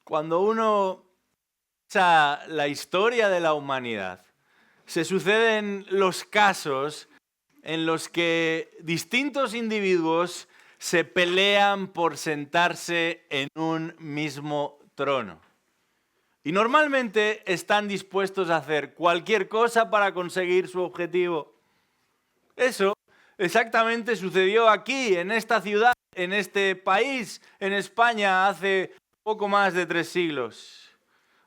Cuando uno piensa la historia de la humanidad, se suceden los casos en los que distintos individuos se pelean por sentarse en un mismo trono. Y normalmente están dispuestos a hacer cualquier cosa para conseguir su objetivo. Eso exactamente sucedió aquí, en esta ciudad, en este país, en España, hace poco más de 3 siglos.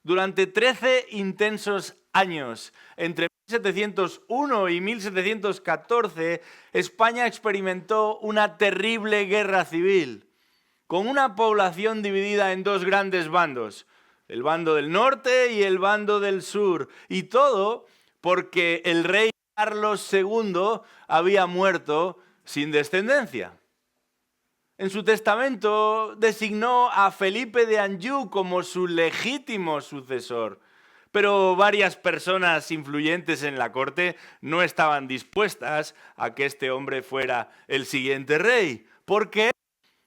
Durante 13 intensos años, entre 1701 y 1714, España experimentó una terrible guerra civil, con una población dividida en 2 grandes bandos, el bando del norte y el bando del sur, y todo porque el rey Carlos II había muerto sin descendencia. En su testamento designó a Felipe de Anjou como su legítimo sucesor, pero varias personas influyentes en la corte no estaban dispuestas a que este hombre fuera el siguiente rey. ¿Por qué?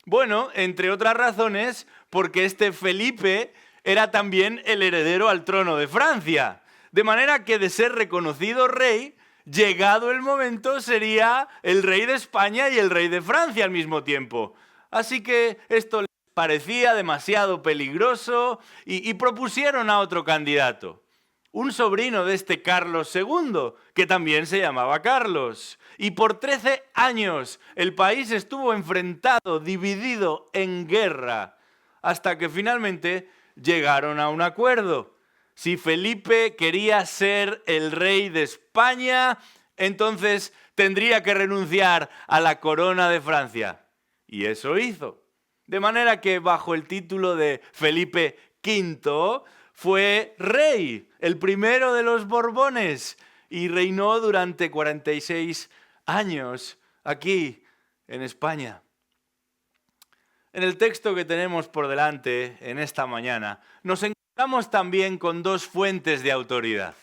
Bueno, entre otras razones, porque este Felipe era también el heredero al trono de Francia. De manera que de ser reconocido rey, llegado el momento, sería el rey de España y el rey de Francia al mismo tiempo. Así que esto les parecía demasiado peligroso y propusieron a otro candidato. Un sobrino de este Carlos II, que también se llamaba Carlos. Y por 13 años el país estuvo enfrentado, dividido en guerra, hasta que finalmente llegaron a un acuerdo. Si Felipe quería ser el rey de España, entonces tendría que renunciar a la corona de Francia. Y eso hizo. De manera que bajo el título de Felipe V fue rey, el primero de los Borbones, y reinó durante 46 años aquí en España. En el texto que tenemos por delante en esta mañana, nos encontramos también con 2 fuentes de autoridad,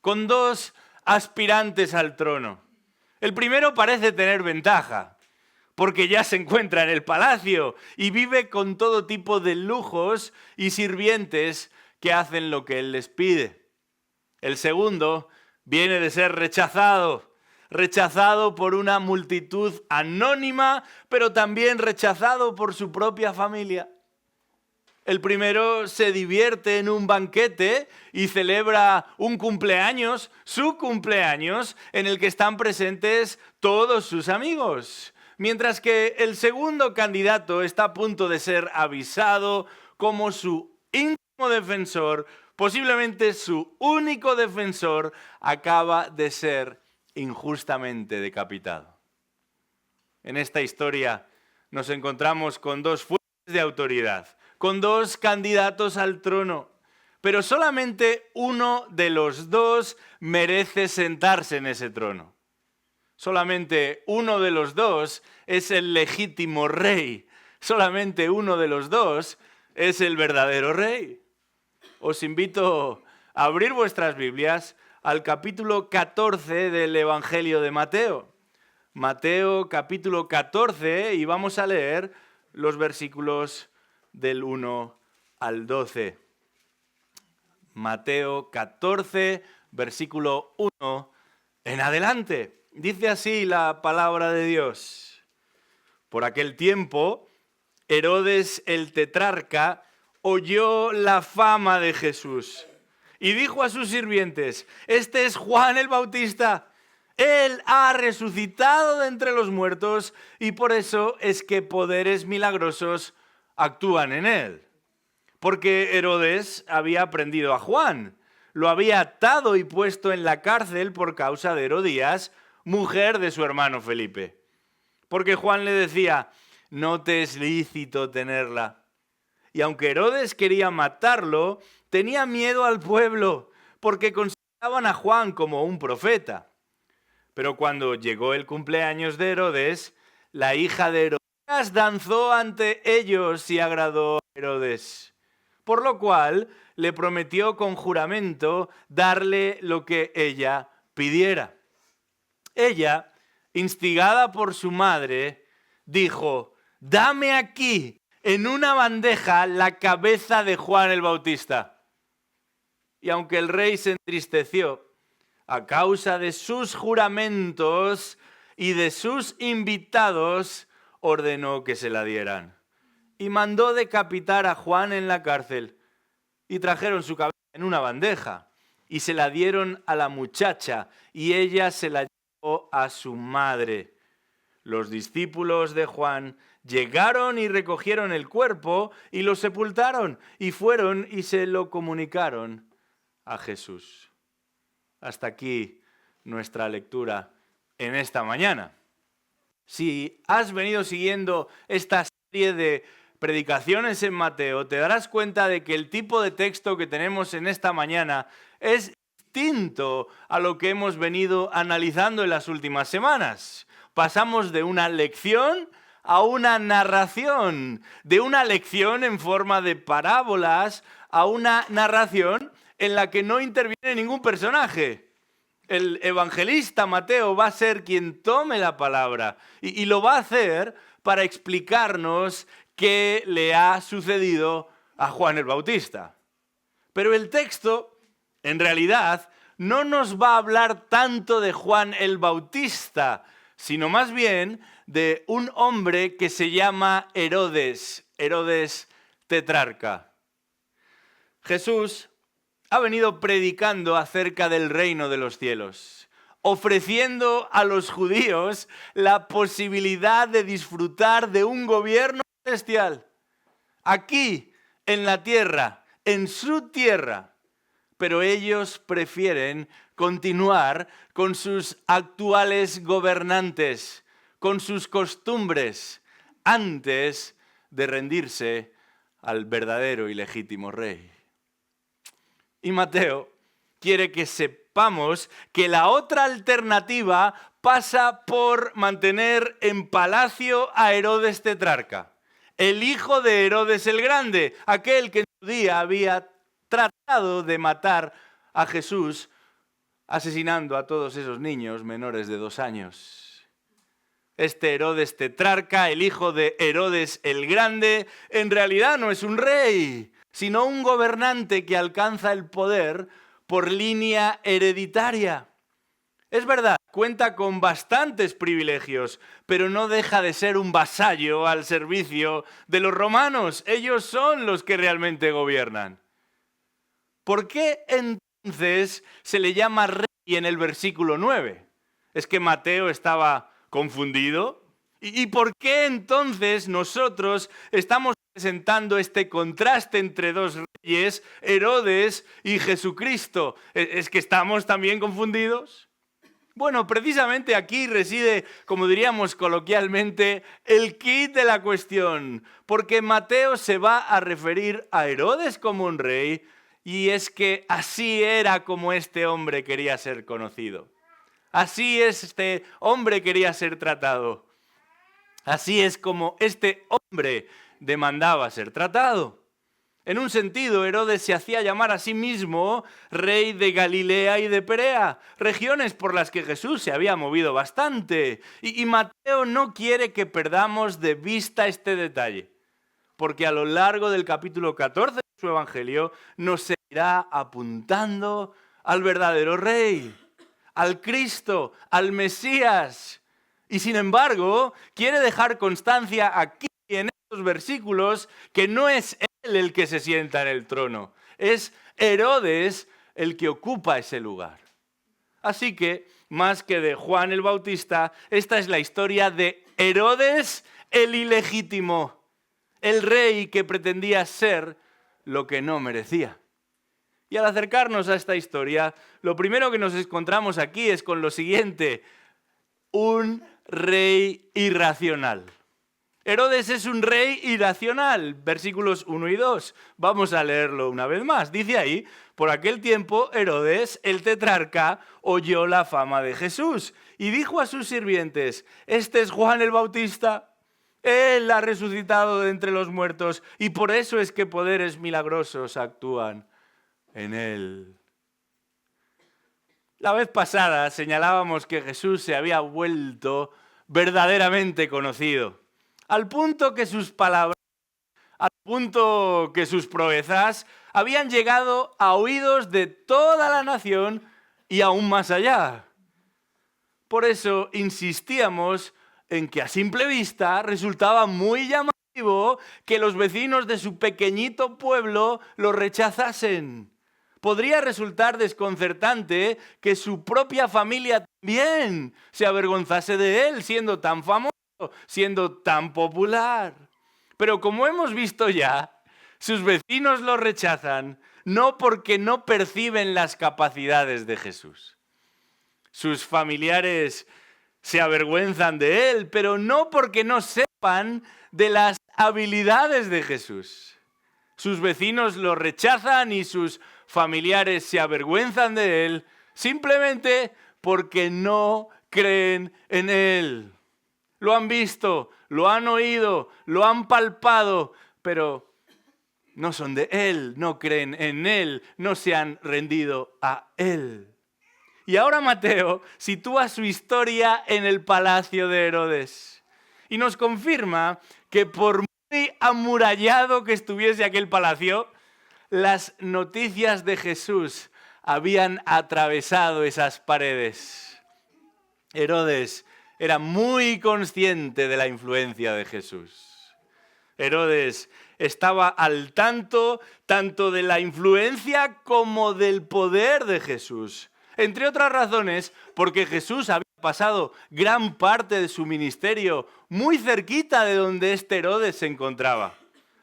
con 2 aspirantes al trono. El primero parece tener ventaja, porque ya se encuentra en el palacio y vive con todo tipo de lujos y sirvientes que hacen lo que él les pide. El segundo viene de ser rechazado por una multitud anónima, pero también rechazado por su propia familia. El primero se divierte en un banquete y celebra un cumpleaños, su cumpleaños, en el que están presentes todos sus amigos. Mientras que el segundo candidato está a punto de ser avisado como su íntimo defensor, posiblemente su único defensor, acaba de ser injustamente decapitado. En esta historia nos encontramos con 2 fuentes de autoridad, con 2 candidatos al trono, pero solamente uno de los 2 merece sentarse en ese trono. Solamente uno de los 2 es el legítimo rey. Solamente uno de los 2 es el verdadero rey. Os invito a abrir vuestras Biblias al capítulo 14 del Evangelio de Mateo. Mateo capítulo 14, y vamos a leer los versículos del 1 al 12. Mateo 14, versículo 1 en adelante. Dice así la palabra de Dios. Por aquel tiempo, Herodes el tetrarca oyó la fama de Jesús y dijo a sus sirvientes: este es Juan el Bautista. Él ha resucitado de entre los muertos y por eso es que poderes milagrosos actúan en él. Porque Herodes había prendido a Juan, lo había atado y puesto en la cárcel por causa de Herodías, mujer de su hermano Felipe. Porque Juan le decía: no te es lícito tenerla. Y aunque Herodes quería matarlo, tenía miedo al pueblo, porque consideraban a Juan como un profeta. Pero cuando llegó el cumpleaños de Herodes, la hija de Herodías danzó ante ellos y agradó a Herodes. Por lo cual le prometió con juramento darle lo que ella pidiera. Ella, instigada por su madre, dijo: dame aquí en una bandeja la cabeza de Juan el Bautista. Y aunque el rey se entristeció a causa de sus juramentos y de sus invitados, ordenó que se la dieran. Y mandó decapitar a Juan en la cárcel. Y trajeron su cabeza en una bandeja y se la dieron a la muchacha y ella se la llevó a su madre. Los discípulos de Juan llegaron y recogieron el cuerpo y lo sepultaron y fueron y se lo comunicaron a Jesús. Hasta aquí nuestra lectura en esta mañana. Si has venido siguiendo esta serie de predicaciones en Mateo, te darás cuenta de que el tipo de texto que tenemos en esta mañana es distinto a lo que hemos venido analizando en las últimas semanas. Pasamos de una lección a una narración, de una lección en forma de parábolas a una narración en la que no interviene ningún personaje. El evangelista Mateo va a ser quien tome la palabra y lo va a hacer para explicarnos qué le ha sucedido a Juan el Bautista. Pero el texto, en realidad, no nos va a hablar tanto de Juan el Bautista, sino más bien de un hombre que se llama Herodes, Herodes tetrarca. Jesús ha venido predicando acerca del reino de los cielos, ofreciendo a los judíos la posibilidad de disfrutar de un gobierno celestial, aquí en la tierra, en su tierra, pero ellos prefieren continuar con sus actuales gobernantes, con sus costumbres, antes de rendirse al verdadero y legítimo rey. Y Mateo quiere que sepamos que la otra alternativa pasa por mantener en palacio a Herodes tetrarca, el hijo de Herodes el Grande, aquel que en su día había tratado de matar a Jesús, asesinando a todos esos niños menores de 2 años. Este Herodes tetrarca, el hijo de Herodes el Grande, en realidad no es un rey, sino un gobernante que alcanza el poder por línea hereditaria. Es verdad, cuenta con bastantes privilegios, pero no deja de ser un vasallo al servicio de los romanos. Ellos son los que realmente gobiernan. ¿Por qué entonces se le llama rey en el versículo 9? ¿Es que Mateo estaba confundido? ¿Y por qué entonces nosotros estamos presentando este contraste entre 2 reyes, Herodes y Jesucristo? ¿Es que estamos también confundidos? Bueno, precisamente aquí reside, como diríamos coloquialmente, el quid de la cuestión, porque Mateo se va a referir a Herodes como un rey, y es que así era como este hombre quería ser conocido. Así este hombre quería ser tratado. Así es como este hombre demandaba ser tratado. En un sentido, Herodes se hacía llamar a sí mismo rey de Galilea y de Perea, regiones por las que Jesús se había movido bastante. Y Mateo no quiere que perdamos de vista este detalle, porque a lo largo del capítulo 14 de su Evangelio nos seguirá apuntando al verdadero rey, al Cristo, al Mesías. Y sin embargo, quiere dejar constancia aquí en estos versículos que no es él el que se sienta en el trono, es Herodes el que ocupa ese lugar. Así que, más que de Juan el Bautista, esta es la historia de Herodes el ilegítimo, el rey que pretendía ser lo que no merecía. Y al acercarnos a esta historia, lo primero que nos encontramos aquí es con lo siguiente: un rey irracional. Herodes es un rey irracional, versículos 1 y 2. Vamos a leerlo una vez más. Dice ahí: por aquel tiempo Herodes, el tetrarca, oyó la fama de Jesús y dijo a sus sirvientes: este es Juan el Bautista. Él ha resucitado de entre los muertos y por eso es que poderes milagrosos actúan en él. La vez pasada señalábamos que Jesús se había vuelto verdaderamente conocido, al punto que sus palabras al punto que sus proezas habían llegado a oídos de toda la nación y aún más allá. Por eso insistíamos en que a simple vista resultaba muy llamativo que los vecinos de su pequeñito pueblo lo rechazasen. Podría resultar desconcertante que su propia familia también se avergonzase de él, siendo tan famoso, siendo tan popular. Pero como hemos visto ya, sus vecinos lo rechazan no porque no perciben las capacidades de Jesús. Sus familiares se avergüenzan de él, pero no porque no sepan de las habilidades de Jesús. Sus vecinos lo rechazan y sus familiares se avergüenzan de él simplemente porque no creen en él. Lo han visto, lo han oído, lo han palpado, pero no son de él, no creen en él, no se han rendido a él. Y ahora Mateo sitúa su historia en el palacio de Herodes y nos confirma que por muy amurallado que estuviese aquel palacio, las noticias de Jesús habían atravesado esas paredes. Herodes era muy consciente de la influencia de Jesús. Herodes estaba al tanto de la influencia como del poder de Jesús. Entre otras razones, porque Jesús había pasado gran parte de su ministerio muy cerquita de donde este Herodes se encontraba.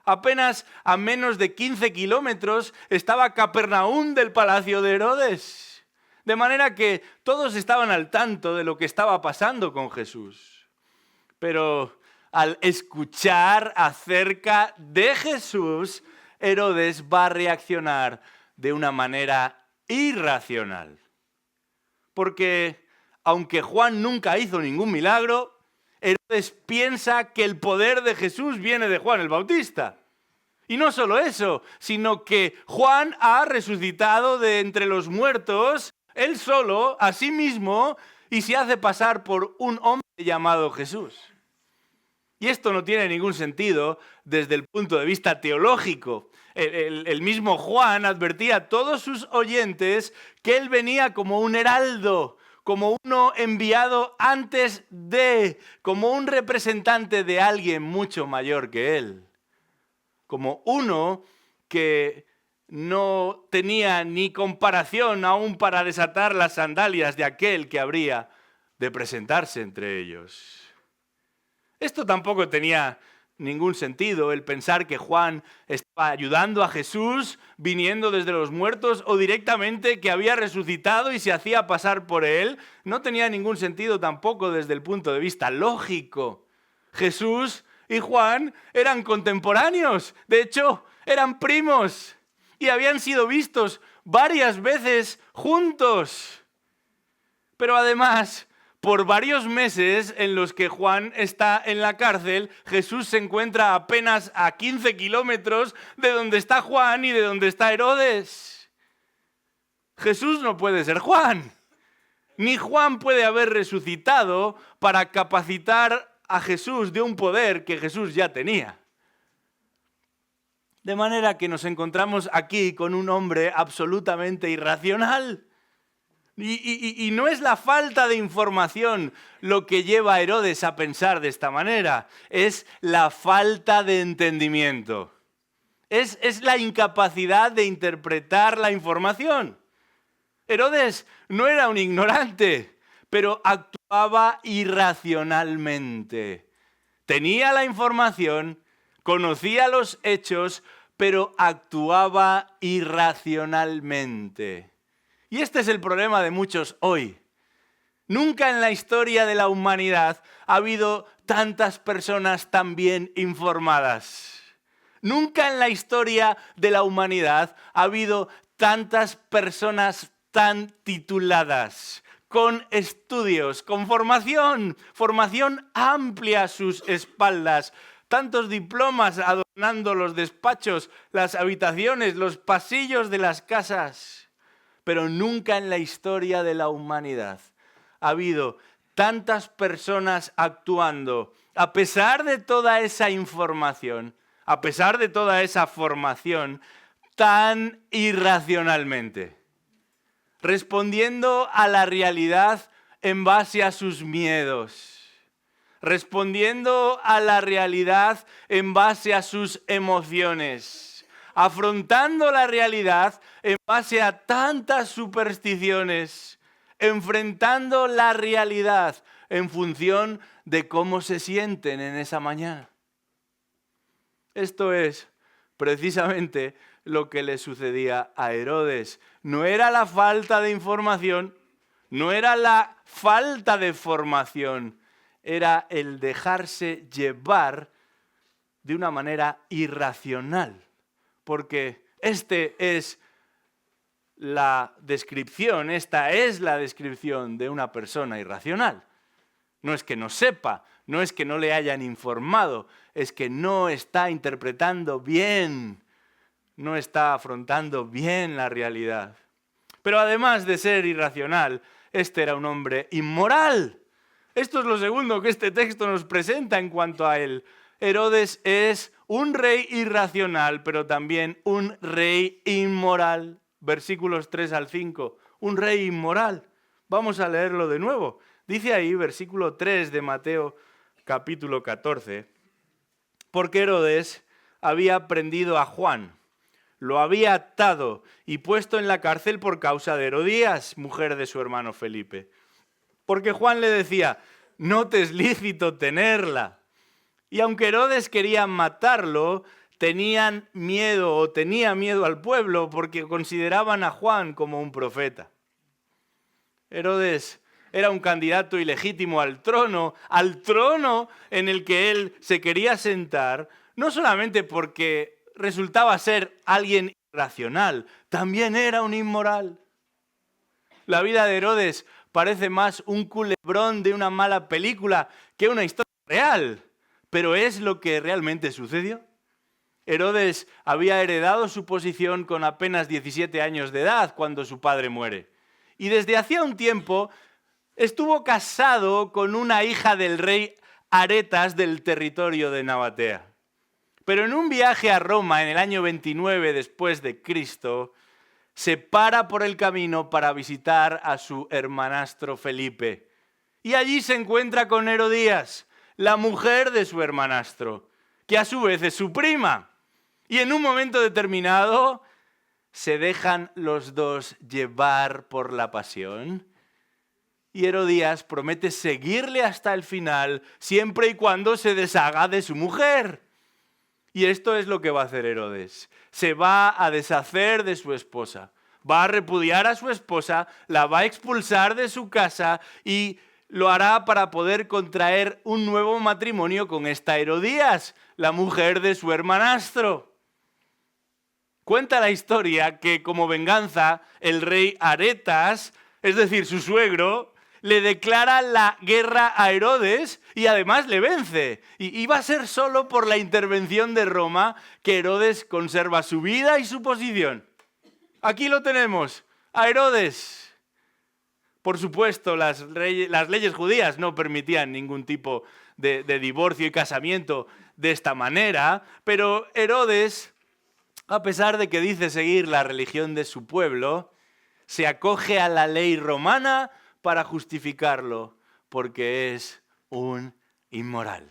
Apenas a menos de 15 kilómetros estaba Capernaum del palacio de Herodes. De manera que todos estaban al tanto de lo que estaba pasando con Jesús. Pero al escuchar acerca de Jesús, Herodes va a reaccionar de una manera irracional. Porque aunque Juan nunca hizo ningún milagro, Herodes piensa que el poder de Jesús viene de Juan el Bautista. Y no solo eso, sino que Juan ha resucitado de entre los muertos, él solo, a sí mismo, y se hace pasar por un hombre llamado Jesús. Y esto no tiene ningún sentido desde el punto de vista teológico. El mismo Juan advertía a todos sus oyentes que él venía como un heraldo, como uno enviado antes de, como un representante de alguien mucho mayor que él. Como uno que no tenía ni comparación aún para desatar las sandalias de aquel que habría de presentarse entre ellos. Esto tampoco tenía ningún sentido, el pensar que Juan estaba ayudando a Jesús viniendo desde los muertos o directamente que había resucitado y se hacía pasar por él. No tenía ningún sentido tampoco desde el punto de vista lógico. Jesús y Juan eran contemporáneos, de hecho eran primos y habían sido vistos varias veces juntos. Pero además, por varios meses en los que Juan está en la cárcel, Jesús se encuentra apenas a 15 kilómetros de donde está Juan y de donde está Herodes. Jesús no puede ser Juan, ni Juan puede haber resucitado para capacitar a Jesús de un poder que Jesús ya tenía. De manera que nos encontramos aquí con un hombre absolutamente irracional. Y no es la falta de información lo que lleva a Herodes a pensar de esta manera, es la falta de entendimiento. Es la incapacidad de interpretar la información. Herodes no era un ignorante, pero actuaba irracionalmente. Tenía la información, conocía los hechos, pero actuaba irracionalmente. Y este es el problema de muchos hoy. Nunca en la historia de la humanidad ha habido tantas personas tan bien informadas. Nunca en la historia de la humanidad ha habido tantas personas tan tituladas, con estudios, con formación amplia a sus espaldas, tantos diplomas adornando los despachos, las habitaciones, los pasillos de las casas. Pero nunca en la historia de la humanidad ha habido tantas personas actuando, a pesar de toda esa información, a pesar de toda esa formación, tan irracionalmente, respondiendo a la realidad en base a sus miedos, respondiendo a la realidad en base a sus emociones, afrontando la realidad en base a tantas supersticiones, enfrentando la realidad en función de cómo se sienten en esa mañana. Esto es precisamente lo que le sucedía a Herodes. No era la falta de información, no era la falta de formación, era el dejarse llevar de una manera irracional. Porque esta es la descripción de una persona irracional. No es que no sepa, no es que no le hayan informado, es que no está interpretando bien, no está afrontando bien la realidad. Pero además de ser irracional, este era un hombre inmoral. Esto es lo segundo que este texto nos presenta en cuanto a él. Herodes es un rey irracional, pero también un rey inmoral. Versículos 3 al 5. Un rey inmoral. Vamos a leerlo de nuevo. Dice ahí, versículo 3 de Mateo capítulo 14, porque Herodes había prendido a Juan, lo había atado y puesto en la cárcel por causa de Herodías, mujer de su hermano Felipe. Porque Juan le decía, no te es lícito tenerla. Y aunque Herodes quería matarlo, tenía miedo al pueblo porque consideraban a Juan como un profeta. Herodes era un candidato ilegítimo al trono en el que él se quería sentar, no solamente porque resultaba ser alguien irracional, también era un inmoral. La vida de Herodes parece más un culebrón de una mala película que una historia real, pero es lo que realmente sucedió. Herodes había heredado su posición con apenas 17 años de edad cuando su padre muere. Y desde hacía un tiempo estuvo casado con una hija del rey Aretas del territorio de Nabatea. Pero en un viaje a Roma en el año 29 después de Cristo, se para por el camino para visitar a su hermanastro Felipe. Y allí se encuentra con Herodías, la mujer de su hermanastro, que a su vez es su prima. Y en un momento determinado se dejan los dos llevar por la pasión. Y Herodías promete seguirle hasta el final, siempre y cuando se deshaga de su mujer. Y esto es lo que va a hacer Herodes. Se va a deshacer de su esposa. Va a repudiar a su esposa, la va a expulsar de su casa y lo hará para poder contraer un nuevo matrimonio con esta Herodías, la mujer de su hermanastro. Cuenta la historia que como venganza el rey Aretas, es decir, su suegro, le declara la guerra a Herodes y además le vence. Y va a ser solo por la intervención de Roma que Herodes conserva su vida y su posición. Aquí lo tenemos, a Herodes. Por supuesto, las leyes judías no permitían ningún tipo de divorcio y casamiento de esta manera, pero Herodes, a pesar de que dice seguir la religión de su pueblo, se acoge a la ley romana para justificarlo, porque es un inmoral.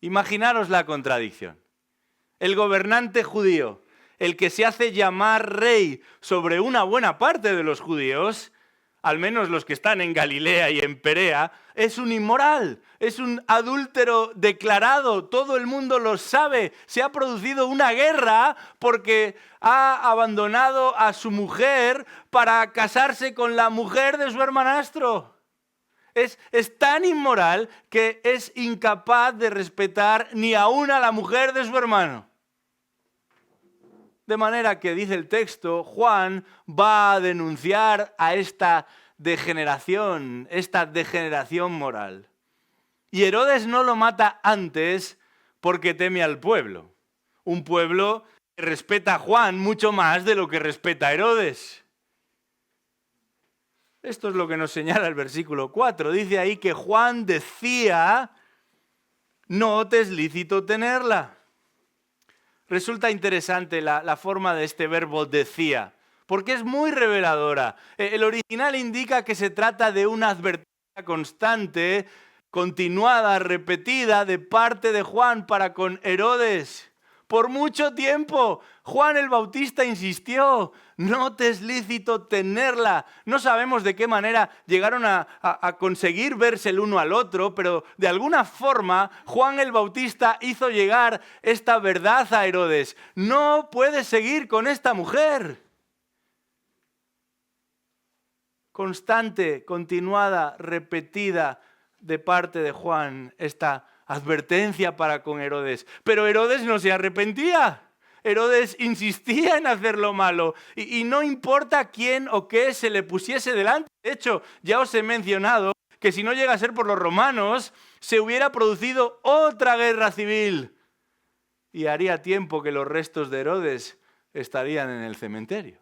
Imaginaros la contradicción. El gobernante judío, el que se hace llamar rey sobre una buena parte de los judíos, al menos los que están en Galilea y en Perea, es un inmoral, es un adúltero declarado, todo el mundo lo sabe. Se ha producido una guerra porque ha abandonado a su mujer para casarse con la mujer de su hermanastro. Es tan inmoral que es incapaz de respetar ni aún a la mujer de su hermano. De manera que, dice el texto, Juan va a denunciar a esta degeneración moral. Y Herodes no lo mata antes porque teme al pueblo. Un pueblo que respeta a Juan mucho más de lo que respeta a Herodes. Esto es lo que nos señala el versículo 4. Dice ahí que Juan decía, no te es lícito tenerla. Resulta interesante la forma de este verbo decía, porque es muy reveladora. El original indica que se trata de una advertencia constante, continuada, repetida de parte de Juan para con Herodes. Por mucho tiempo, Juan el Bautista insistió, no te es lícito tenerla. No sabemos de qué manera llegaron a conseguir verse el uno al otro, pero de alguna forma Juan el Bautista hizo llegar esta verdad a Herodes. No puedes seguir con esta mujer. Constante, continuada, repetida de parte de Juan esta advertencia para con Herodes. Pero Herodes no se arrepentía. Herodes insistía en hacer lo malo y no importa quién o qué se le pusiese delante. De hecho, ya os he mencionado que si no llega a ser por los romanos, se hubiera producido otra guerra civil y haría tiempo que los restos de Herodes estarían en el cementerio.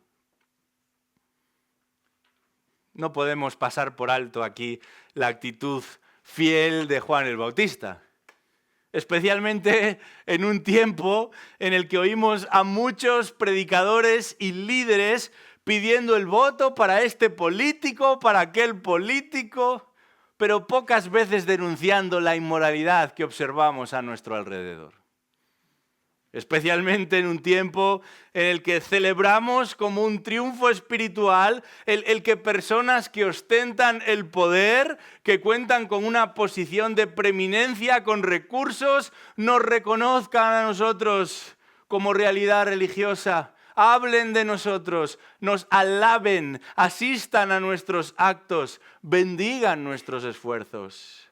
No podemos pasar por alto aquí la actitud fiel de Juan el Bautista. Especialmente en un tiempo en el que oímos a muchos predicadores y líderes pidiendo el voto para este político, para aquel político, pero pocas veces denunciando la inmoralidad que observamos a nuestro alrededor. Especialmente en un tiempo en el que celebramos como un triunfo espiritual el que personas que ostentan el poder, que cuentan con una posición de preeminencia, con recursos, nos reconozcan a nosotros como realidad religiosa, hablen de nosotros, nos alaben, asistan a nuestros actos, bendigan nuestros esfuerzos.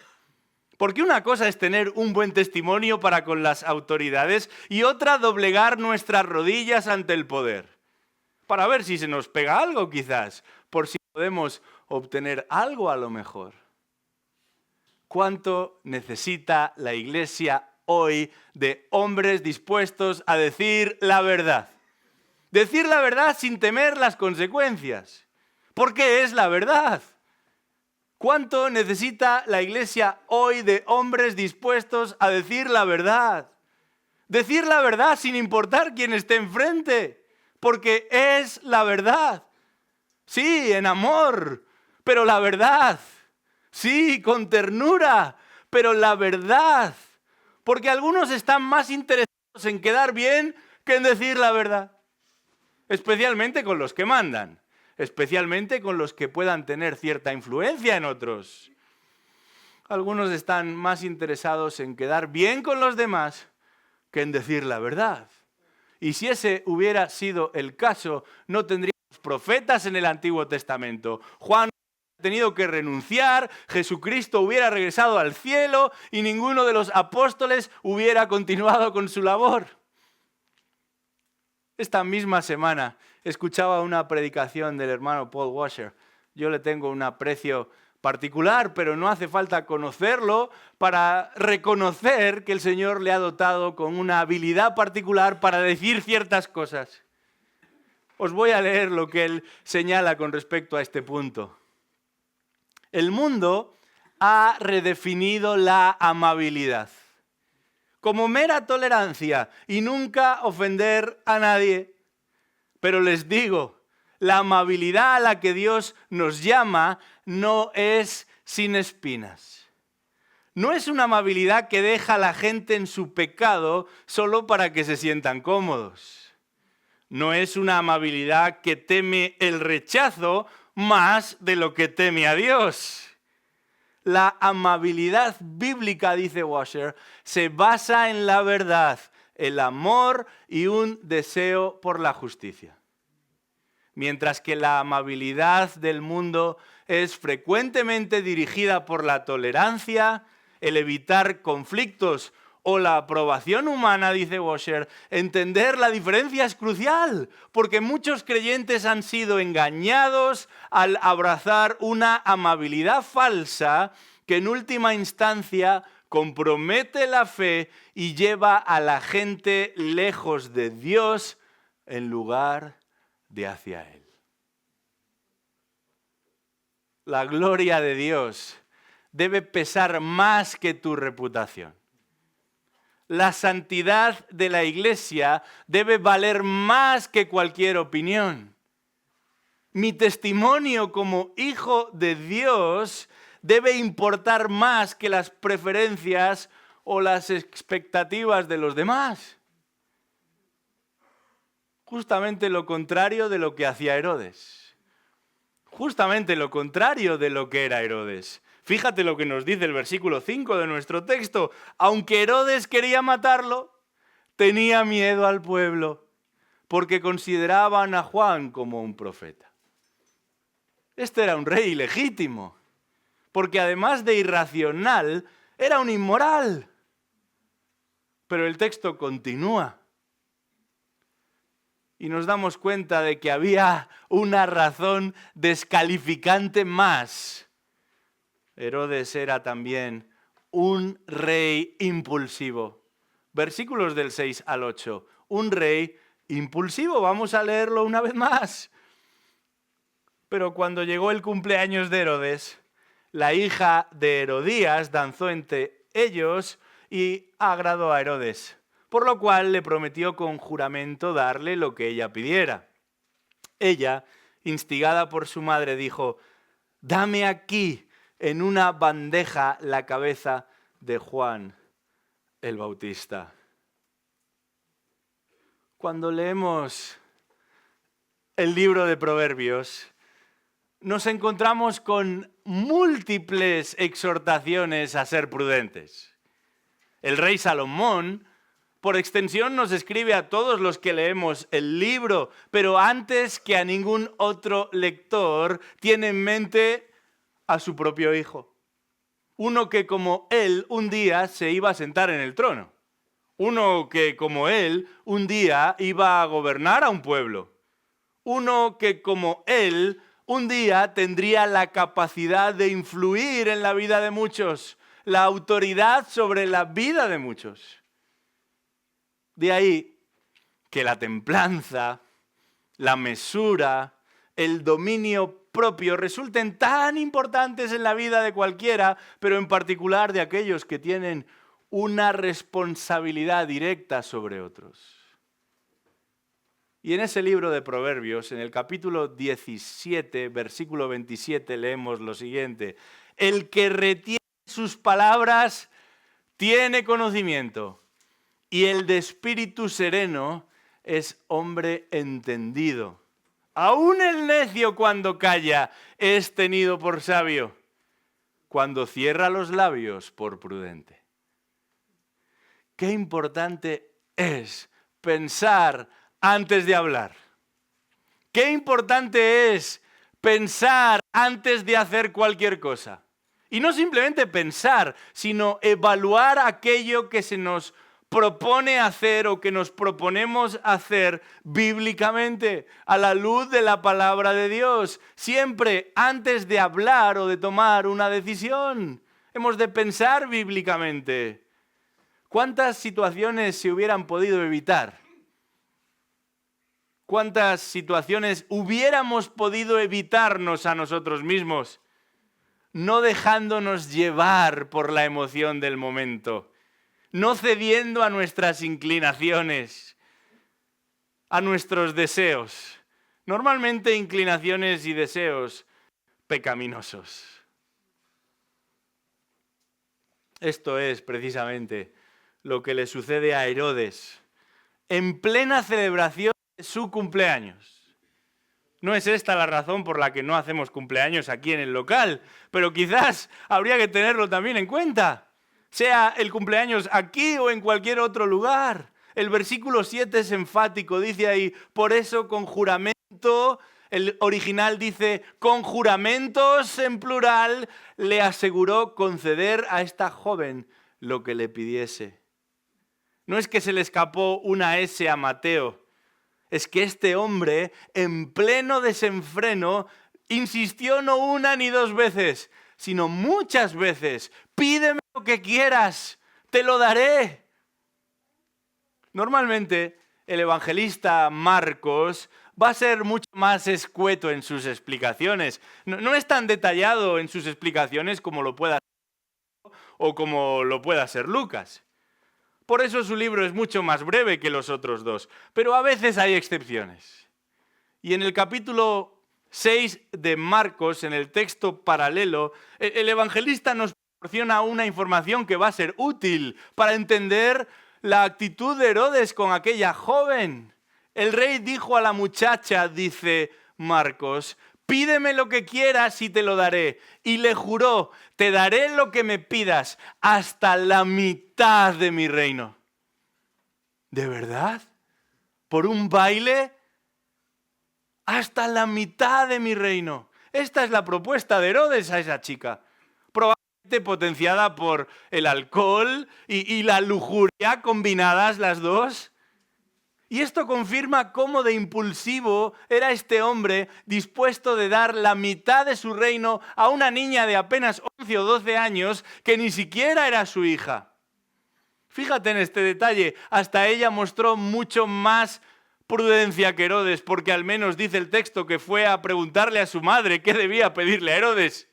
Porque una cosa es tener un buen testimonio para con las autoridades y otra doblegar nuestras rodillas ante el poder. Para ver si se nos pega algo quizás, por si podemos obtener algo a lo mejor. ¿Cuánto necesita la Iglesia hoy de hombres dispuestos a decir la verdad? Decir la verdad sin temer las consecuencias. Porque es la verdad. ¿Cuánto necesita la Iglesia hoy de hombres dispuestos a decir la verdad? Decir la verdad sin importar quién esté enfrente, porque es la verdad. Sí, en amor, pero la verdad. Sí, con ternura, pero la verdad. Porque algunos están más interesados en quedar bien que en decir la verdad. Especialmente con los que mandan. Especialmente con los que puedan tener cierta influencia en otros. Algunos están más interesados en quedar bien con los demás que en decir la verdad. Y si ese hubiera sido el caso, no tendríamos profetas en el Antiguo Testamento. Juan hubiera tenido que renunciar, Jesucristo hubiera regresado al cielo y ninguno de los apóstoles hubiera continuado con su labor. Esta misma semana escuchaba una predicación del hermano Paul Washer. Yo le tengo un aprecio particular, pero no hace falta conocerlo para reconocer que el Señor le ha dotado con una habilidad particular para decir ciertas cosas. Os voy a leer lo que él señala con respecto a este punto. El mundo ha redefinido la amabilidad como mera tolerancia y nunca ofender a nadie. Pero les digo, la amabilidad a la que Dios nos llama no es sin espinas. No es una amabilidad que deja a la gente en su pecado solo para que se sientan cómodos. No es una amabilidad que teme el rechazo más de lo que teme a Dios. La amabilidad bíblica, dice Washer, se basa en la verdad, el amor y un deseo por la justicia. Mientras que la amabilidad del mundo es frecuentemente dirigida por la tolerancia, el evitar conflictos o la aprobación humana, dice Washer, entender la diferencia es crucial, porque muchos creyentes han sido engañados al abrazar una amabilidad falsa que en última instancia compromete la fe y lleva a la gente lejos de Dios en lugar de hacia Él. La gloria de Dios debe pesar más que tu reputación. La santidad de la Iglesia debe valer más que cualquier opinión. Mi testimonio como hijo de Dios debe importar más que las preferencias o las expectativas de los demás. Justamente lo contrario de lo que hacía Herodes. Justamente lo contrario de lo que era Herodes. Fíjate lo que nos dice el versículo 5 de nuestro texto. Aunque Herodes quería matarlo, tenía miedo al pueblo, porque consideraban a Juan como un profeta. Este era un rey ilegítimo, porque además de irracional, era un inmoral. Pero el texto continúa. Y nos damos cuenta de que había una razón descalificante más. Herodes era también un rey impulsivo. Versículos del 6 al 8. Un rey impulsivo. Vamos a leerlo una vez más. Pero cuando llegó el cumpleaños de Herodes, la hija de Herodías danzó entre ellos y agradó a Herodes, por lo cual le prometió con juramento darle lo que ella pidiera. Ella, instigada por su madre, dijo: «Dame aquí en una bandeja la cabeza de Juan el Bautista». Cuando leemos el libro de Proverbios, nos encontramos con múltiples exhortaciones a ser prudentes. El rey Salomón, por extensión, nos escribe a todos los que leemos el libro, pero antes que a ningún otro lector, tiene en mente a su propio hijo. Uno que como él un día se iba a sentar en el trono. Uno que como él un día iba a gobernar a un pueblo. Uno que como él un día tendría la capacidad de influir en la vida de muchos, la autoridad sobre la vida de muchos. De ahí que la templanza, la mesura, el dominio propio resulten tan importantes en la vida de cualquiera, pero en particular de aquellos que tienen una responsabilidad directa sobre otros. Y en ese libro de Proverbios, en el capítulo 17, versículo 27, leemos lo siguiente: «El que retiene sus palabras tiene conocimiento, y el de espíritu sereno es hombre entendido. Aún el necio cuando calla es tenido por sabio, cuando cierra los labios por prudente». Qué importante es pensar antes de hablar. Qué importante es pensar antes de hacer cualquier cosa. Y no simplemente pensar, sino evaluar aquello que se nos propone hacer o que nos proponemos hacer bíblicamente, a la luz de la palabra de Dios. Siempre antes de hablar o de tomar una decisión, hemos de pensar bíblicamente. ¿Cuántas situaciones se hubieran podido evitar? ¿Cuántas situaciones hubiéramos podido evitarnos a nosotros mismos? No dejándonos llevar por la emoción del momento, no cediendo a nuestras inclinaciones, a nuestros deseos. Normalmente inclinaciones y deseos pecaminosos. Esto es precisamente lo que le sucede a Herodes en plena celebración de su cumpleaños. No es esta la razón por la que no hacemos cumpleaños aquí en el local, pero quizás habría que tenerlo también en cuenta, sea el cumpleaños aquí o en cualquier otro lugar. El versículo 7 es enfático, dice ahí: por eso con juramento, el original dice con juramentos en plural, le aseguró conceder a esta joven lo que le pidiese. No es que se le escapó una S a Mateo, es que este hombre, en pleno desenfreno, insistió no una ni dos veces, sino muchas veces: pídeme lo que quieras, te lo daré. Normalmente, el evangelista Marcos va a ser mucho más escueto en sus explicaciones. No es tan detallado en sus explicaciones como lo pueda ser o como lo pueda ser Lucas. Por eso su libro es mucho más breve que los otros dos. Pero a veces hay excepciones. Y en el capítulo 6 de Marcos, en el texto paralelo, el evangelista nos proporciona una información que va a ser útil para entender la actitud de Herodes con aquella joven. El rey dijo a la muchacha, dice Marcos, pídeme lo que quieras y te lo daré. Y le juró, te daré lo que me pidas, hasta la mitad de mi reino. ¿De verdad? ¿Por un baile? Hasta la mitad de mi reino. Esta es la propuesta de Herodes a esa chica. Probablemente potenciada por el alcohol y la lujuria combinadas las dos. Y esto confirma cómo de impulsivo era este hombre dispuesto de dar la mitad de su reino a una niña de apenas 11 o 12 años que ni siquiera era su hija. Fíjate en este detalle, hasta ella mostró mucho más prudencia que Herodes, porque al menos dice el texto que fue a preguntarle a su madre qué debía pedirle a Herodes.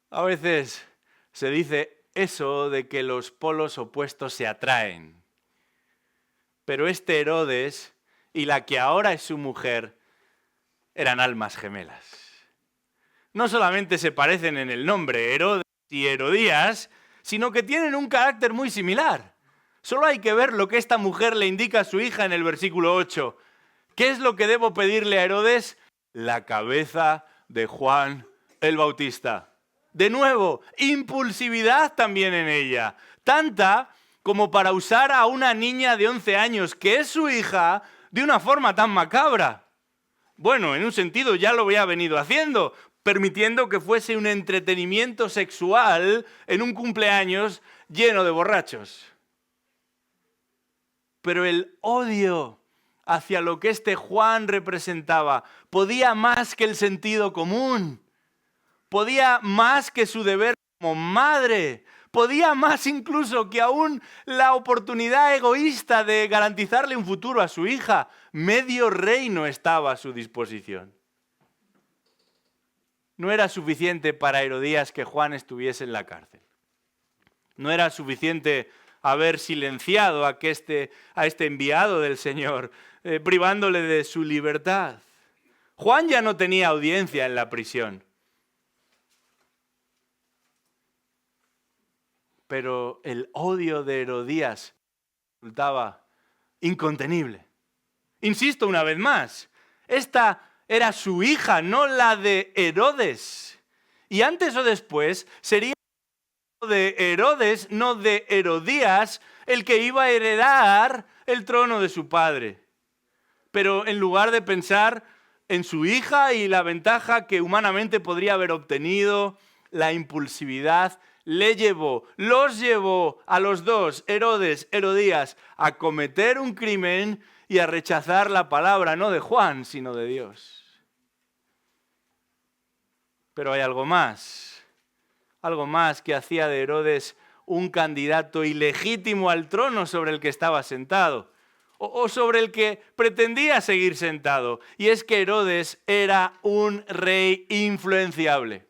A veces se dice eso de que los polos opuestos se atraen. Pero este Herodes y la que ahora es su mujer eran almas gemelas. No solamente se parecen en el nombre, Herodes y Herodías, sino que tienen un carácter muy similar. Solo hay que ver lo que esta mujer le indica a su hija en el versículo 8. ¿Qué es lo que debo pedirle a Herodes? La cabeza de Juan el Bautista. De nuevo, impulsividad también en ella. Tanta como para usar a una niña de 11 años, que es su hija, de una forma tan macabra. Bueno, en un sentido ya lo había venido haciendo, permitiendo que fuese un entretenimiento sexual en un cumpleaños lleno de borrachos. Pero el odio hacia lo que este Juan representaba podía más que el sentido común. Podía más que su deber como madre. Podía más incluso que aún la oportunidad egoísta de garantizarle un futuro a su hija. Medio reino estaba a su disposición. No era suficiente para Herodías que Juan estuviese en la cárcel. No era suficiente haber silenciado a este enviado del Señor, privándole de su libertad. Juan ya no tenía audiencia en la prisión. Pero el odio de Herodías resultaba incontenible. Insisto una vez más, esta era su hija, no la de Herodes. Y antes o después sería de Herodes, no de Herodías, el que iba a heredar el trono de su padre. Pero en lugar de pensar en su hija y la ventaja que humanamente podría haber obtenido, la impulsividad los llevó a los dos, Herodes, Herodías, a cometer un crimen y a rechazar la palabra no de Juan, sino de Dios. Pero hay algo más que hacía de Herodes un candidato ilegítimo al trono sobre el que estaba sentado, o sobre el que pretendía seguir sentado, y es que Herodes era un rey influenciable.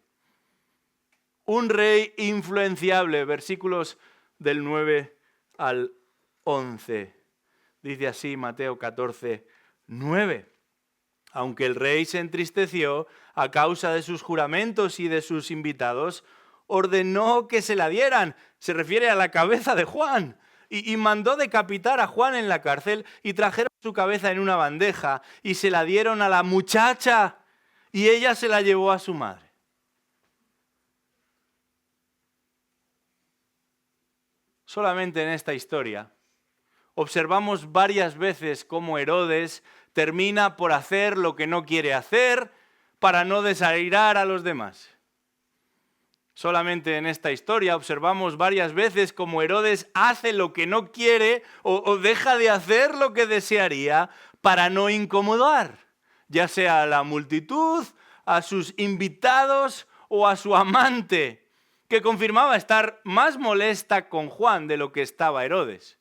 Un rey influenciable, versículos del 9 al 11. Dice así Mateo 14, 9. Aunque el rey se entristeció a causa de sus juramentos y de sus invitados, ordenó que se la dieran. Se refiere a la cabeza de Juan. Y mandó decapitar a Juan en la cárcel y trajeron su cabeza en una bandeja y se la dieron a la muchacha y ella se la llevó a su madre. Solamente en esta historia observamos varias veces cómo Herodes termina por hacer lo que no quiere hacer para no desairar a los demás. Solamente en esta historia observamos varias veces cómo Herodes hace lo que no quiere o deja de hacer lo que desearía para no incomodar, ya sea a la multitud, a sus invitados o a su amante, que confirmaba estar más molesta con Juan de lo que estaba Herodes.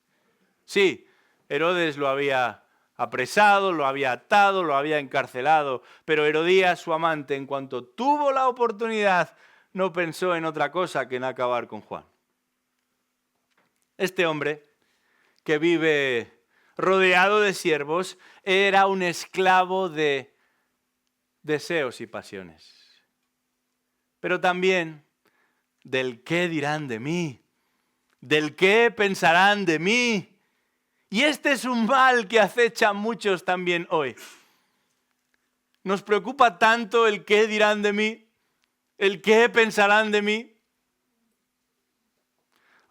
Sí, Herodes lo había apresado, lo había atado, lo había encarcelado, pero Herodías, su amante, en cuanto tuvo la oportunidad, no pensó en otra cosa que en acabar con Juan. Este hombre, que vive rodeado de siervos, era un esclavo de deseos y pasiones. Pero también del qué dirán de mí, del qué pensarán de mí. Y este es un mal que acecha a muchos también hoy. Nos preocupa tanto el qué dirán de mí, el qué pensarán de mí.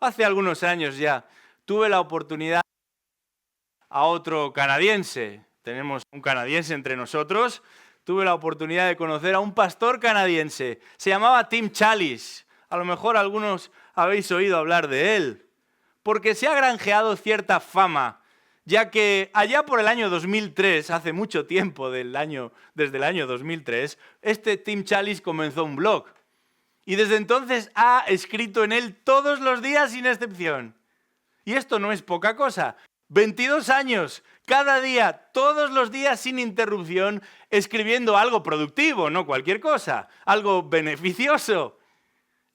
Hace algunos años ya tuve la oportunidad a otro canadiense. Tenemos un canadiense entre nosotros. Tuve la oportunidad de conocer a un pastor canadiense. Se llamaba Tim Challies. A lo mejor algunos habéis oído hablar de él. Porque se ha granjeado cierta fama, ya que allá por el año 2003, hace mucho tiempo desde el año 2003, este Tim Challies comenzó un blog. Y desde entonces ha escrito en él todos los días sin excepción. Y esto no es poca cosa. 22 años, cada día, todos los días sin interrupción, escribiendo algo productivo, no cualquier cosa, algo beneficioso.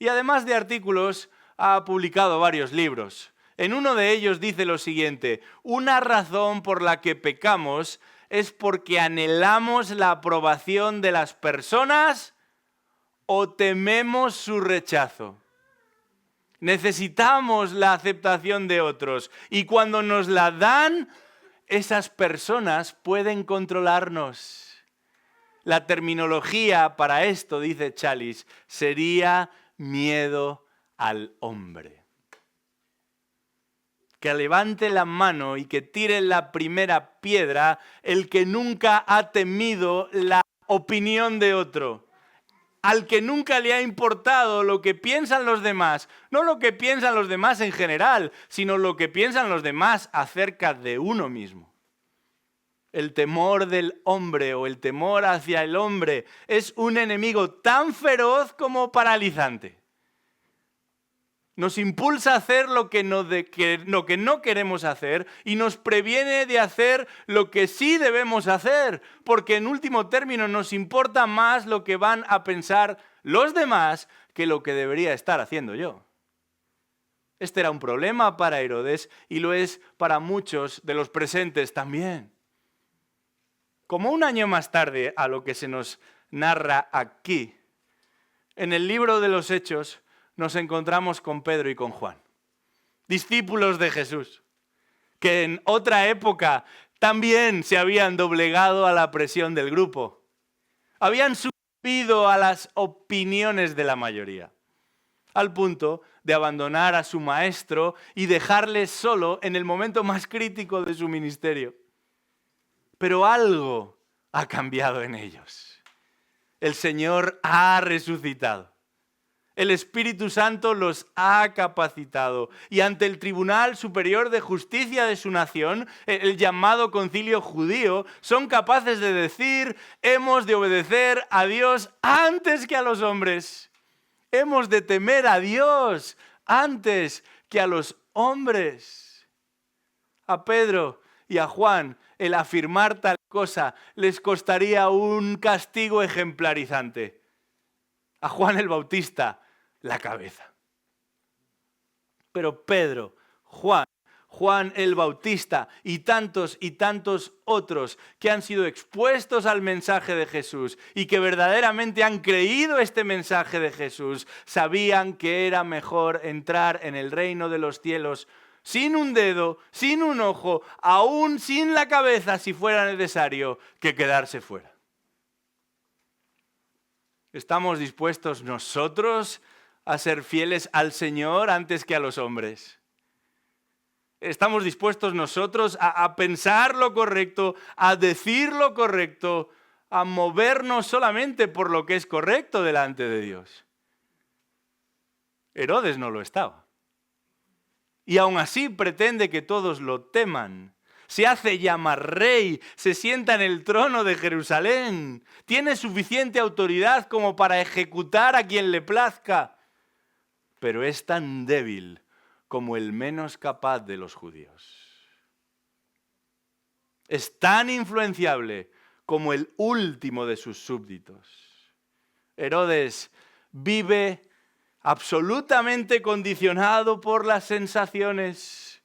Y además de artículos, ha publicado varios libros. En uno de ellos dice lo siguiente: una razón por la que pecamos es porque anhelamos la aprobación de las personas o tememos su rechazo. Necesitamos la aceptación de otros y cuando nos la dan, esas personas pueden controlarnos. La terminología para esto, dice Challies, sería miedo al hombre. Que levante la mano y que tire la primera piedra el que nunca ha temido la opinión de otro. Al que nunca le ha importado lo que piensan los demás, no lo que piensan los demás en general, sino lo que piensan los demás acerca de uno mismo. El temor del hombre o el temor hacia el hombre es un enemigo tan feroz como paralizante. Nos impulsa a hacer lo que no queremos hacer y nos previene de hacer lo que sí debemos hacer, porque en último término nos importa más lo que van a pensar los demás que lo que debería estar haciendo yo. Este era un problema para Herodes y lo es para muchos de los presentes también. Como un año más tarde a lo que se nos narra aquí, en el libro de los Hechos, nos encontramos con Pedro y con Juan, discípulos de Jesús, que en otra época también se habían doblegado a la presión del grupo. Habían sucumbido a las opiniones de la mayoría, al punto de abandonar a su maestro y dejarle solo en el momento más crítico de su ministerio. Pero algo ha cambiado en ellos. El Señor ha resucitado. El Espíritu Santo los ha capacitado y ante el Tribunal Superior de Justicia de su nación, el llamado Concilio Judío, son capaces de decir: hemos de obedecer a Dios antes que a los hombres. Hemos de temer a Dios antes que a los hombres. A Pedro y a Juan el afirmar tal cosa les costaría un castigo ejemplarizante. A Juan el Bautista, la cabeza. Pero Pedro, Juan el Bautista y tantos otros que han sido expuestos al mensaje de Jesús y que verdaderamente han creído este mensaje de Jesús, sabían que era mejor entrar en el reino de los cielos sin un dedo, sin un ojo, aún sin la cabeza si fuera necesario, que quedarse fuera. ¿Estamos dispuestos nosotros a ser fieles al Señor antes que a los hombres? ¿Estamos dispuestos nosotros a pensar lo correcto, a decir lo correcto, a movernos solamente por lo que es correcto delante de Dios? Herodes no lo estaba. Y aún así pretende que todos lo teman. Se hace llamar rey, se sienta en el trono de Jerusalén, tiene suficiente autoridad como para ejecutar a quien le plazca, pero es tan débil como el menos capaz de los judíos. Es tan influenciable como el último de sus súbditos. Herodes vive absolutamente condicionado por las sensaciones,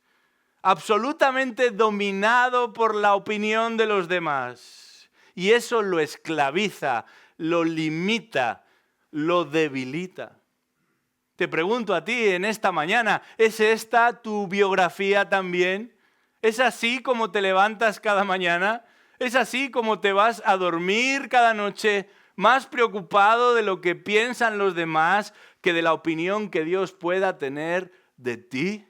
absolutamente dominado por la opinión de los demás. Y eso lo esclaviza, lo limita, lo debilita. Te pregunto a ti en esta mañana, ¿es esta tu biografía también? ¿Es así como te levantas cada mañana? ¿Es así como te vas a dormir cada noche, más preocupado de lo que piensan los demás que de la opinión que Dios pueda tener de ti?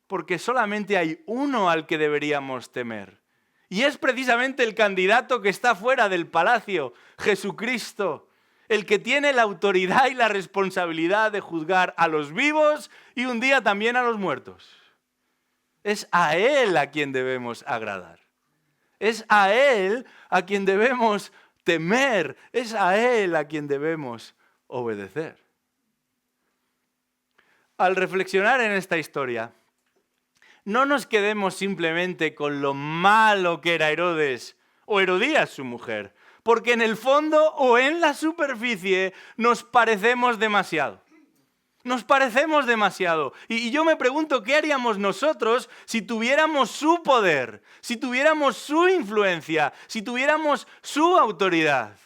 Porque solamente hay uno al que deberíamos temer. Y es precisamente el candidato que está fuera del palacio, Jesucristo, el que tiene la autoridad y la responsabilidad de juzgar a los vivos y un día también a los muertos. Es a Él a quien debemos agradar. Es a Él a quien debemos temer. Es a Él a quien debemos obedecer. Al reflexionar en esta historia, no nos quedemos simplemente con lo malo que era Herodes o Herodías, su mujer, porque en el fondo o en la superficie nos parecemos demasiado. Nos parecemos demasiado. Y yo me pregunto, ¿qué haríamos nosotros si tuviéramos su poder, si tuviéramos su influencia, si tuviéramos su autoridad?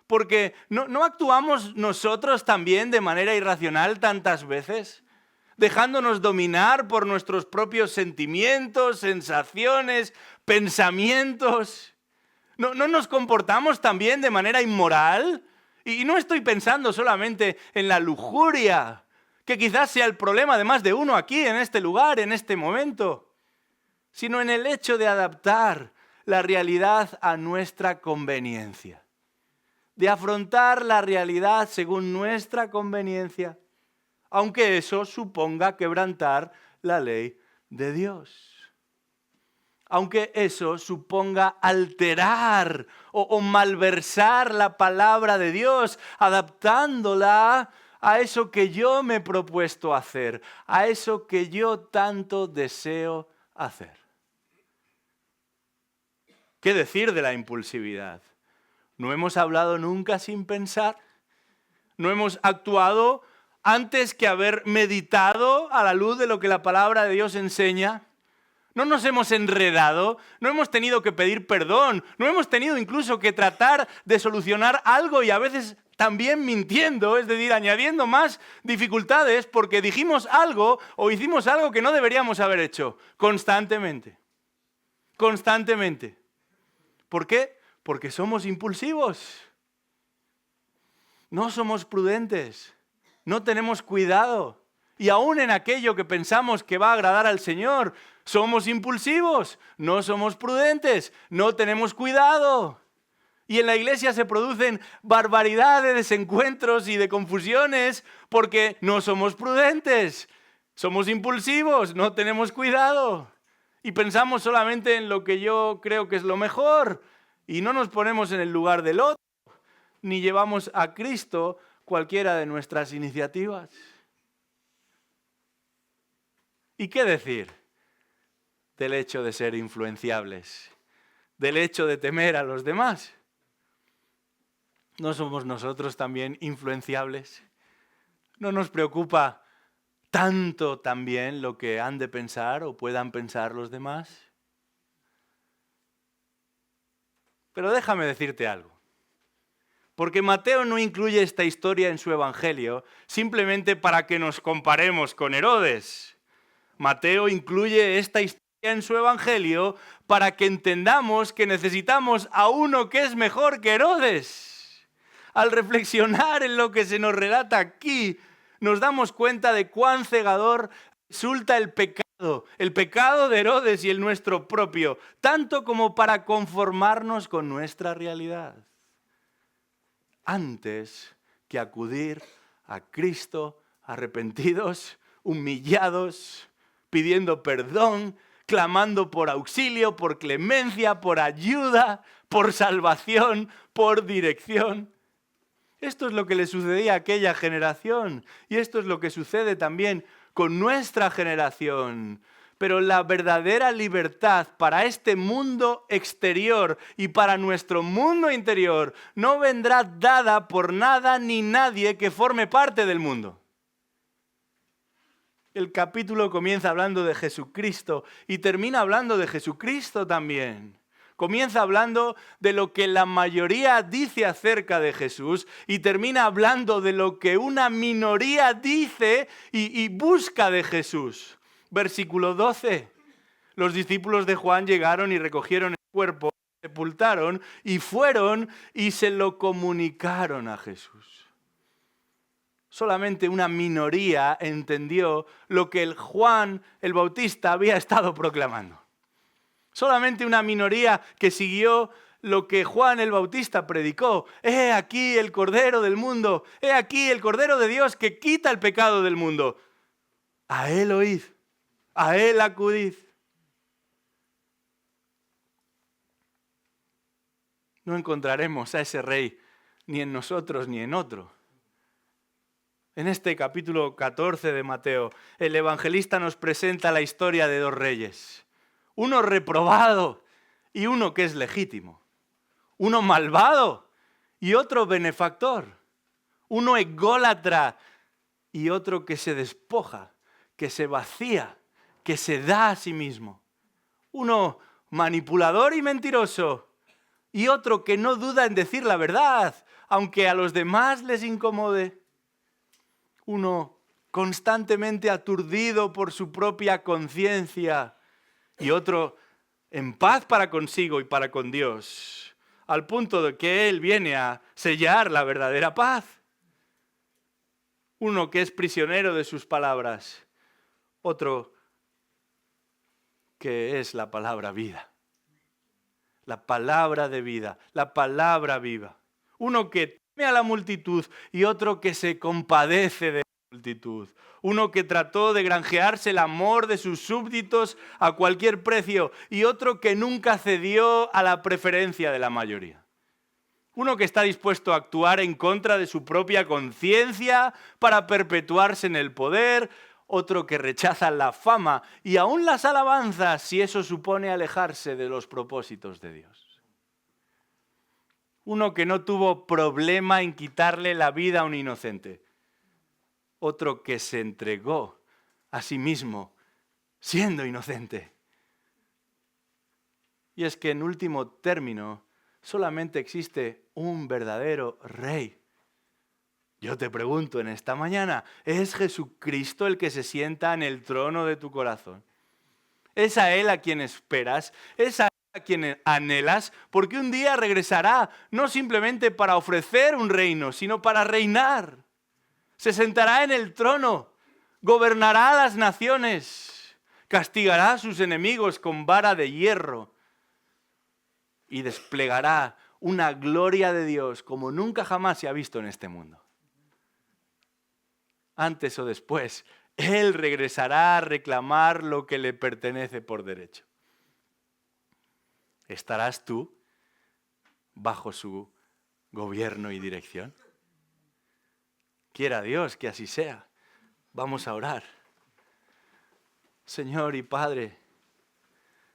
Porque ¿no actuamos nosotros también de manera irracional tantas veces? Dejándonos dominar por nuestros propios sentimientos, sensaciones, pensamientos. ¿No nos comportamos también de manera inmoral? Y no estoy pensando solamente en la lujuria, que quizás sea el problema de más de uno aquí, en este lugar, en este momento, sino en el hecho de adaptar la realidad a nuestra conveniencia, de afrontar la realidad según nuestra conveniencia, aunque eso suponga quebrantar la ley de Dios. Aunque eso suponga alterar o malversar la palabra de Dios, adaptándola a eso que yo me he propuesto hacer, a eso que yo tanto deseo hacer. ¿Qué decir de la impulsividad? ¿No hemos hablado nunca sin pensar? ¿No hemos actuado antes que haber meditado a la luz de lo que la palabra de Dios enseña? ¿No nos hemos enredado? ¿No hemos tenido que pedir perdón? ¿No hemos tenido incluso que tratar de solucionar algo y a veces también mintiendo, es decir, añadiendo más dificultades porque dijimos algo o hicimos algo que no deberíamos haber hecho? Constantemente. Constantemente. ¿Por qué? Porque somos impulsivos. No somos prudentes. No tenemos cuidado. Y aún en aquello que pensamos que va a agradar al Señor, somos impulsivos, no somos prudentes, no tenemos cuidado. Y en la iglesia se producen barbaridad de desencuentros y de confusiones porque no somos prudentes, somos impulsivos, no tenemos cuidado. Y pensamos solamente en lo que yo creo que es lo mejor y no nos ponemos en el lugar del otro, ni llevamos a Cristo cualquiera de nuestras iniciativas. ¿Y qué decir del hecho de ser influenciables? Del hecho de temer a los demás. ¿No somos nosotros también influenciables? ¿No nos preocupa tanto también lo que han de pensar o puedan pensar los demás? Pero déjame decirte algo. Porque Mateo no incluye esta historia en su evangelio simplemente para que nos comparemos con Herodes. Mateo incluye esta historia en su evangelio para que entendamos que necesitamos a uno que es mejor que Herodes. Al reflexionar en lo que se nos relata aquí, nos damos cuenta de cuán cegador resulta el pecado de Herodes y el nuestro propio, tanto como para conformarnos con nuestra realidad, antes que acudir a Cristo arrepentidos, humillados, pidiendo perdón, clamando por auxilio, por clemencia, por ayuda, por salvación, por dirección. Esto es lo que le sucedía a aquella generación y esto es lo que sucede también con nuestra generación. Pero la verdadera libertad para este mundo exterior y para nuestro mundo interior no vendrá dada por nada ni nadie que forme parte del mundo. El capítulo comienza hablando de Jesucristo y termina hablando de Jesucristo también. Comienza hablando de lo que la mayoría dice acerca de Jesús y termina hablando de lo que una minoría dice y busca de Jesús. Versículo 12. Los discípulos de Juan llegaron y recogieron el cuerpo, lo sepultaron y fueron y se lo comunicaron a Jesús. Solamente una minoría entendió lo que el Juan el Bautista había estado proclamando. Solamente una minoría que siguió lo que Juan el Bautista predicó. He aquí el Cordero del mundo. He aquí el Cordero de Dios que quita el pecado del mundo. A Él oíd. A Él acudid. No encontraremos a ese rey ni en nosotros ni en otro. En este capítulo 14 de Mateo, el evangelista nos presenta la historia de dos reyes. Uno reprobado y uno que es legítimo. Uno malvado y otro benefactor. Uno ególatra y otro que se despoja, que se vacía, que se da a sí mismo. Uno manipulador y mentiroso y otro que no duda en decir la verdad, aunque a los demás les incomode. Uno constantemente aturdido por su propia conciencia y otro en paz para consigo y para con Dios, al punto de que Él viene a sellar la verdadera paz. Uno que es prisionero de sus palabras, otro que es la palabra vida. La palabra de vida, la palabra viva. Uno que teme a la multitud y otro que se compadece de la multitud. Uno que trató de granjearse el amor de sus súbditos a cualquier precio y otro que nunca cedió a la preferencia de la mayoría. Uno que está dispuesto a actuar en contra de su propia conciencia para perpetuarse en el poder, otro que rechaza la fama y aún las alabanzas si eso supone alejarse de los propósitos de Dios. Uno que no tuvo problema en quitarle la vida a un inocente. Otro que se entregó a sí mismo siendo inocente. Y es que en último término solamente existe un verdadero rey. Yo te pregunto en esta mañana, ¿es Jesucristo el que se sienta en el trono de tu corazón? ¿Es a Él a quien esperas? ¿Es a Él a quien anhelas? Porque un día regresará, no simplemente para ofrecer un reino, sino para reinar. Se sentará en el trono, gobernará las naciones, castigará a sus enemigos con vara de hierro y desplegará una gloria de Dios como nunca jamás se ha visto en este mundo. Antes o después, Él regresará a reclamar lo que le pertenece por derecho. ¿Estarás tú bajo su gobierno y dirección? Quiera Dios que así sea. Vamos a orar. Señor y Padre,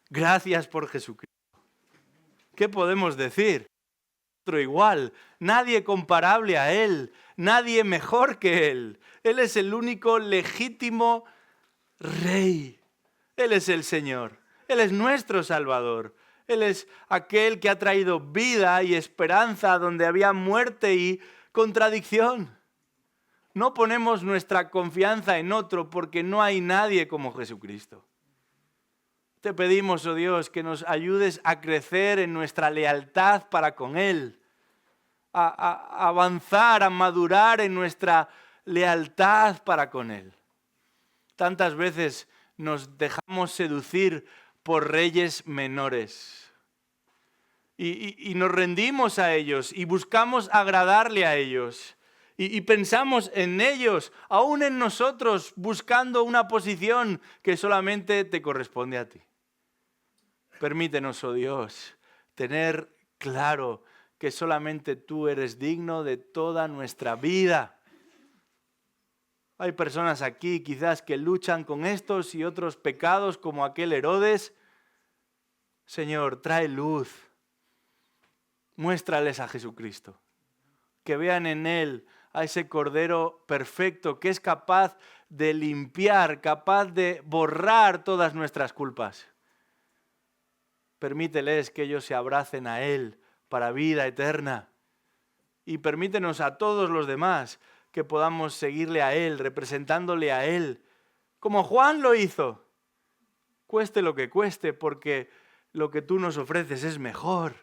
gracias por Jesucristo. ¿Qué podemos decir? Otro igual, nadie comparable a Él, nadie mejor que Él. Él es el único legítimo Rey. Él es el Señor. Él es nuestro Salvador. Él es aquel que ha traído vida y esperanza donde había muerte y contradicción. No ponemos nuestra confianza en otro porque no hay nadie como Jesucristo. Te pedimos, oh Dios, que nos ayudes a crecer en nuestra lealtad para con Él, a avanzar, a madurar en nuestra lealtad para con Él. Tantas veces nos dejamos seducir por reyes menores y nos rendimos a ellos y buscamos agradarle a ellos. Y pensamos en ellos, aún en nosotros, buscando una posición que solamente te corresponde a ti. Permítenos, oh Dios, tener claro que solamente tú eres digno de toda nuestra vida. Hay personas aquí quizás que luchan con estos y otros pecados como aquel Herodes. Señor, trae luz. Muéstrales a Jesucristo. Que vean en Él a ese Cordero perfecto que es capaz de limpiar, capaz de borrar todas nuestras culpas. Permíteles que ellos se abracen a Él para vida eterna. Y permítenos a todos los demás que podamos seguirle a Él, representándole a Él, como Juan lo hizo. Cueste lo que cueste, porque lo que tú nos ofreces es mejor,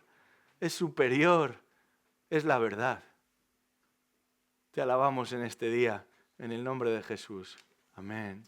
es superior, es la verdad. Te alabamos en este día, en el nombre de Jesús. Amén.